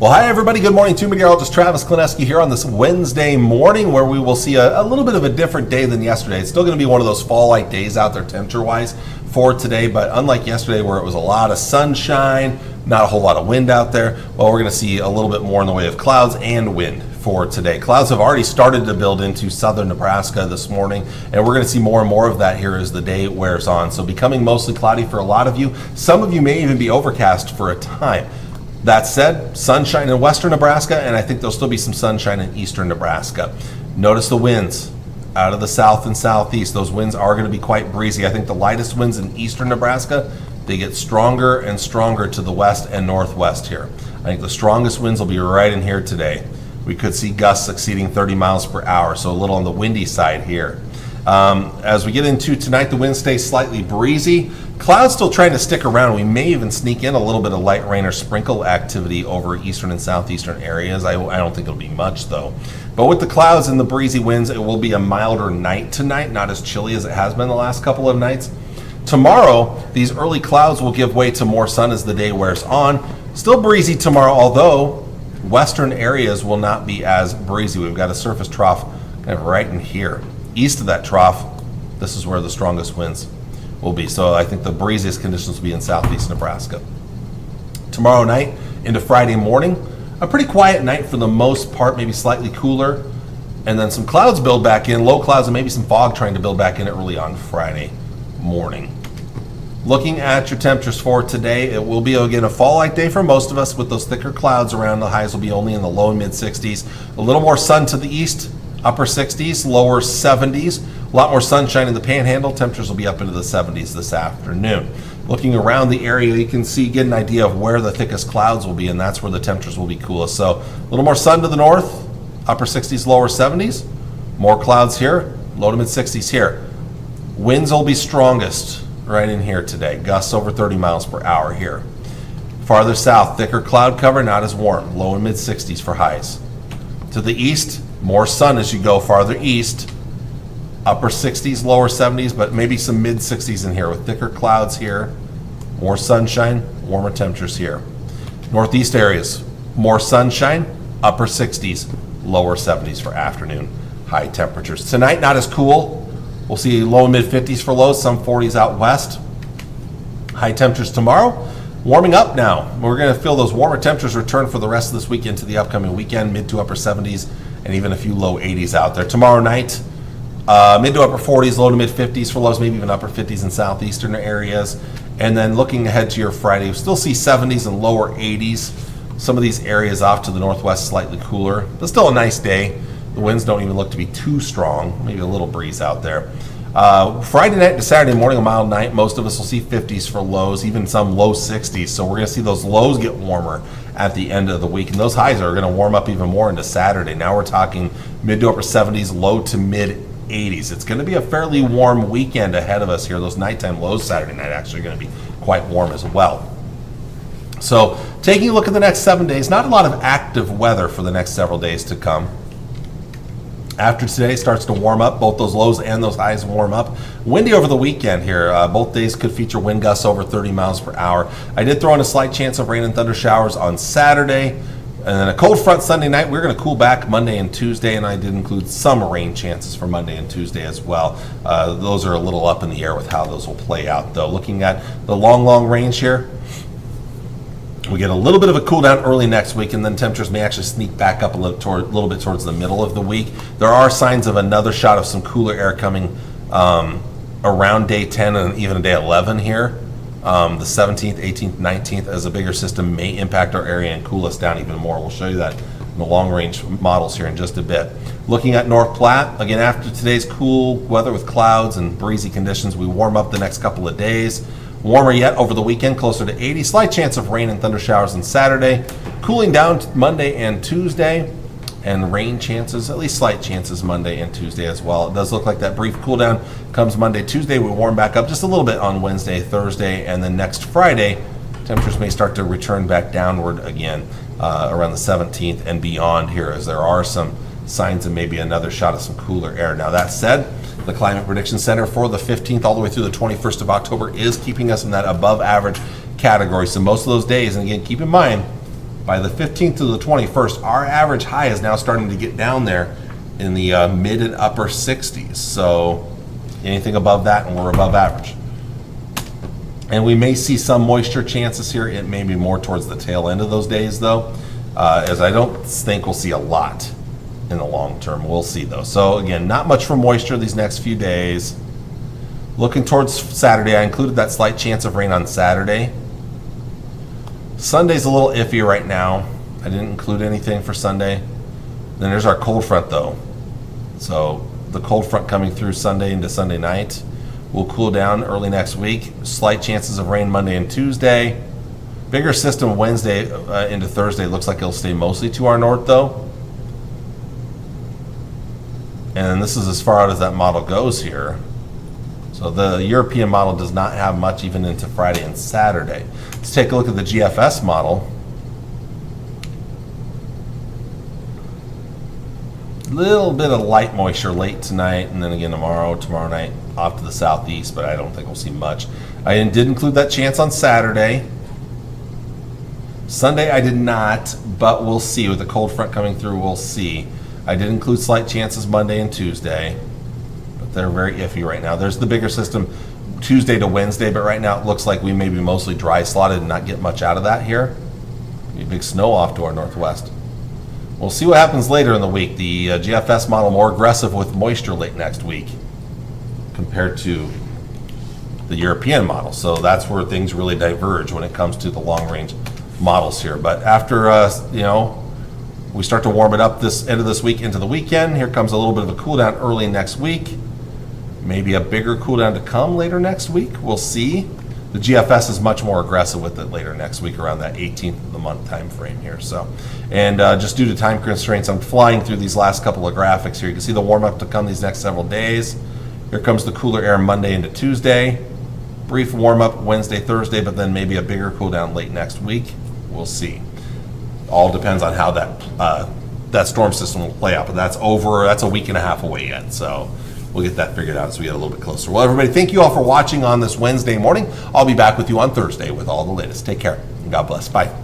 Well, hi everybody. Good morning. Meteorologist Travis Klineski here on this Wednesday morning, where we will see a little bit of a different day than yesterday. It's still going to be one of those fall-like days out there temperature-wise for today, but unlike yesterday where it was a lot of sunshine, not a whole lot of wind out there, well, we're going to see a little bit more in the way of clouds and wind for today. Clouds have already started to build into southern Nebraska this morning, and we're going to see more and more of that here as the day wears on. So becoming mostly cloudy for a lot of you. Some of you may even be overcast for a time. That said, sunshine in western Nebraska, and I think there'll still be some sunshine in eastern Nebraska. Notice the winds out of the south and southeast. Those winds are going to be quite breezy. I think the lightest winds in eastern Nebraska, they get stronger and stronger to the west and northwest here. I think the strongest winds will be right in here today. We could see gusts exceeding 30 miles per hour, so a little on the windy side here. As we get into tonight, the winds stay slightly breezy. Clouds still trying to stick around. We may even sneak in a little bit of light rain or sprinkle activity over eastern and southeastern areas. I don't think it'll be much though. But with the clouds and the breezy winds, it will be a milder night tonight, not as chilly as it has been the last couple of nights. Tomorrow, these early clouds will give way to more sun as the day wears on. Still breezy tomorrow, although western areas will not be as breezy. We've got a surface trough kind of right in here. East of that trough, this is where the strongest winds will be. So I think the breeziest conditions will be in southeast Nebraska. Tomorrow night into Friday morning, a pretty quiet night for the most part, maybe slightly cooler. And then some clouds build back in, low clouds and maybe some fog trying to build back in early on Friday morning. Looking at your temperatures for today, it will be again a fall-like day for most of us with those thicker clouds around. The highs will be only in the low and mid 60s. A little more sun to the east, upper 60s, lower 70s. A lot more sunshine in the panhandle. Temperatures will be up into the 70s this afternoon. Looking around the area, you can get an idea of where the thickest clouds will be, and that's where the temperatures will be coolest. So a little more sun to the north, upper 60s, lower 70s. More clouds here, low to mid 60s here. Winds will be strongest right in here today. Gusts over 30 miles per hour here. Farther south, thicker cloud cover, not as warm. Low and mid 60s for highs. To the east, more sun as you go farther east. Upper 60s, lower 70s, but maybe some mid 60s in here with thicker clouds here. More sunshine, warmer temperatures here. Northeast areas, more sunshine, upper 60s, lower 70s for afternoon high temperatures. Tonight, not as cool. We'll see low and mid 50s for lows, some 40s out west. High temperatures tomorrow. Warming up now. We're going to feel those warmer temperatures return for the rest of this week into the upcoming weekend, mid to upper 70s and even a few low 80s out there. Tomorrow night, mid to upper 40s, low to mid 50s for lows, maybe even upper 50s in southeastern areas. And then looking ahead to your Friday, we still see 70s and lower 80s. Some of these areas off to the northwest slightly cooler, but still a nice day. The winds don't even look to be too strong, maybe a little breeze out there. Friday night to Saturday morning, a mild night. Most of us will see 50s for lows, even some low 60s. So we're going to see those lows get warmer at the end of the week. And those highs are going to warm up even more into Saturday. Now we're talking mid to upper 70s, low to mid 80s. It's going to be a fairly warm weekend ahead of us here. Those nighttime lows Saturday night actually going to be quite warm as well. So taking a look at the next 7 days, not a lot of active weather for the next several days to come. After today starts to warm up, both those lows and those highs warm up. Windy over the weekend here. Both days could feature wind gusts over 30 miles per hour. I did throw in a slight chance of rain and thunder showers on Saturday. And then a cold front Sunday night. We're going to cool back Monday and Tuesday, and I did include some rain chances for Monday and Tuesday as well. Those are a little up in the air with how those will play out, though. Looking at the long range here, we get a little bit of a cool down early next week, and then temperatures may actually sneak back up a little bit towards the middle of the week. There are signs of another shot of some cooler air coming around day 10 and even a day 11 here. The 17th, 18th, 19th, as a bigger system may impact our area and cool us down even more. We'll show you that in the long-range models here in just a bit. Looking at North Platte, again, after today's cool weather with clouds and breezy conditions, we warm up the next couple of days. Warmer yet over the weekend, closer to 80. Slight chance of rain and thunder showers on Saturday. Cooling down Monday and Tuesday. And rain chances, at least slight chances Monday and Tuesday as well. It does look like that brief cool down comes Monday, Tuesday. We warm back up just a little bit on Wednesday, Thursday, and then next Friday, temperatures may start to return back downward again around the 17th and beyond here, as there are some signs of maybe another shot of some cooler air. Now that said, the Climate Prediction Center for the 15th all the way through the 21st of October is keeping us in that above average category. So most of those days, and again, keep in mind, By the 15th to the 21st, our average high is now starting to get down there in the mid and upper 60s. So anything above that, and we're above average. And we may see some moisture chances here. It may be more towards the tail end of those days, though, as I don't think we'll see a lot in the long term. We'll see, though. So, again, not much for moisture these next few days. Looking towards Saturday, I included that slight chance of rain on Saturday. Sunday's a little iffy right now. I didn't include anything for Sunday. Then there's our cold front, though. So the cold front coming through Sunday into Sunday night will cool down early next week. Slight chances of rain Monday and Tuesday. Bigger system Wednesday into Thursday. Looks like it'll stay mostly to our north, though. And this is as far out as that model goes here. So the European model does not have much even into Friday and Saturday. Let's take a look at the GFS model. Little bit of light moisture late tonight, and then again tomorrow night off to the southeast, but I don't think we'll see much. I did include that chance on Saturday. Sunday I did not, but we'll see. With the cold front coming through, we'll see. I did include slight chances Monday and Tuesday, but they're very iffy right now. There's the bigger system Tuesday to Wednesday, but right now it looks like we may be mostly dry slotted and not get much out of that here. Be big snow off to our northwest. We'll see what happens later in the week. The GFS model more aggressive with moisture late next week compared to the European model. So that's where things really diverge when it comes to the long-range models here. But after we start to warm it up this end of this week into the weekend, here comes a little bit of a cool down early next week. Maybe a bigger cool down to come later next week. We'll see. The GFS is much more aggressive with it later next week, around that 18th of the month time frame here. So, and just due to time constraints, I'm flying through these last couple of graphics here. You can see the warm up to come these next several days. Here comes the cooler air Monday into Tuesday. Brief warm up Wednesday, Thursday, but then maybe a bigger cool down late next week. We'll see. All depends on how that storm system will play out. But that's a week and a half away yet. So we'll get that figured out as we get a little bit closer. Well, everybody, thank you all for watching on this Wednesday morning. I'll be back with you on Thursday with all the latest. Take care, and God bless. Bye.